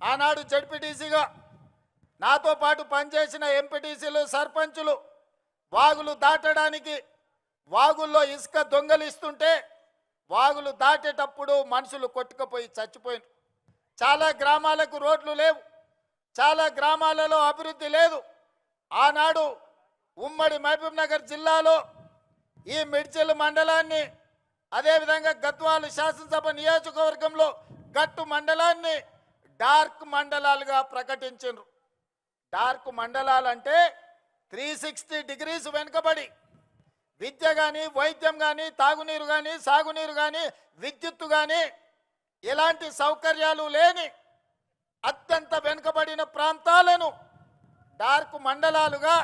ఆనాడు జడ్పీటీసీగా నాతో పాటు పనిచేసిన ఎంపీటీసీలు సర్పంచులు వాగులు దాటడానికి వాగుల్లో ఇసుక దొంగలిస్తుంటే వాగులు దాటేటప్పుడు మనుషులు కొట్టుకుపోయి చచ్చిపోయినారు. చాలా గ్రామాలకు రోడ్లు లేవు, చాలా గ్రామాలలో అభివృద్ధి లేదు. ఆనాడు ఉమ్మడి మహబూబ్ నగర్ జిల్లాలో ఈ మిడ్చెల్ మండలాన్ని, అదేవిధంగా గద్వాల శాసనసభ నియోజకవర్గంలో గట్టు మండలాన్ని డార్క్ మండలాలుగా ప్రకటించారు. డార్క్ మండలాలంటే 360 డిగ్రీస్ వెనుకబడి విద్య కానీ, వైద్యం కానీ, తాగునీరు కానీ, సాగునీరు కానీ, విద్యుత్తు కానీ ఎలాంటి సౌకర్యాలు లేని అత్యంత వెనుకబడిన ప్రాంతాలను డార్క్ మండలాలుగా,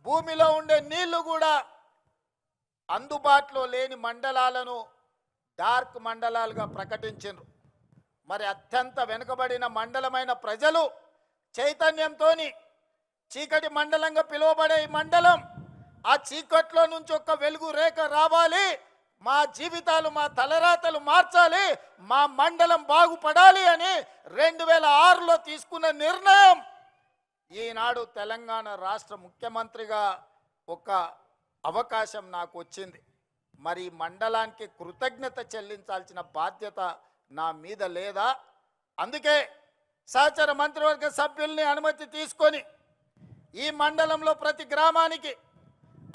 భూమిలో ఉండే నీళ్లు కూడా అందుబాటులో లేని మండలాలను డార్క్ మండలాలుగా ప్రకటించారు. మరి అత్యంత వెనుకబడిన మండలమైన ప్రజలు చైతన్యంతో చీకటి మండలంగా పిలువబడే ఈ మండలం, ఆ చీకట్లో నుంచి ఒక వెలుగు రేఖ రావాలి, మా జీవితాలు, మా తలరాతలు మార్చాలి, మా మండలం బాగుపడాలి అని 2006లో తీసుకున్న నిర్ణయం ఈనాడు తెలంగాణ రాష్ట్ర ముఖ్యమంత్రిగా ఒక అవకాశం నాకు వచ్చింది. మరి మండలానికి కృతజ్ఞత చెల్లించాల్సిన బాధ్యత నా మీద లేదా? అందుకే సహచర మంత్రివర్గ సభ్యుల్ని అనుమతి తీసుకొని ఈ మండలంలో ప్రతి గ్రామానికి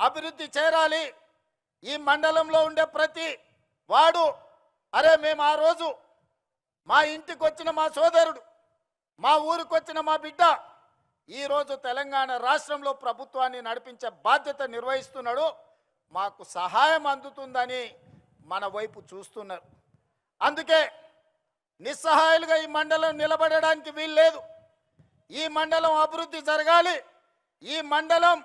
అభివృద్ధి చేరాలి. ఈ మండలంలో ఉండే ప్రతి వాడు, అరే మేము ఆ రోజు మా ఇంటికి వచ్చిన మా సోదరుడు, మా ఊరికి వచ్చిన మా బిడ్డ ఈరోజు తెలంగాణ రాష్ట్రంలో ప్రభుత్వాన్ని నడిపించే బాధ్యత నిర్వహిస్తున్నాడు, మాకు సహాయం అందుతుందని మన వైపు చూస్తున్నారు. అందుకే నిస్సహాయాలుగా ఈ మండలం నిలబడడానికి వీల్లేదు. ఈ మండలం అభివృద్ధి జరగాలి, ఈ మండలం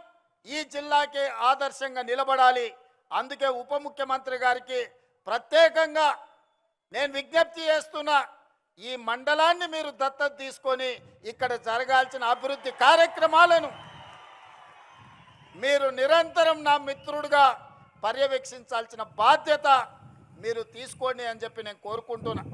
ఈ జిల్లాకే ఆదర్శంగా నిలబడాలి. అందుకే ఉప ముఖ్యమంత్రి గారికి ప్రత్యేకంగా నేను విజ్ఞప్తి చేస్తున్నా, ఈ మండలాన్ని మీరు దత్తత తీసుకొని ఇక్కడ జరగాల్సిన అభివృద్ధి కార్యక్రమాలను మీరు నిరంతరం నా మిత్రుడిగా పర్యవేక్షించాల్సిన బాధ్యత మీరు తీసుకోండి అని చెప్పి నేను కోరుకుంటున్నా.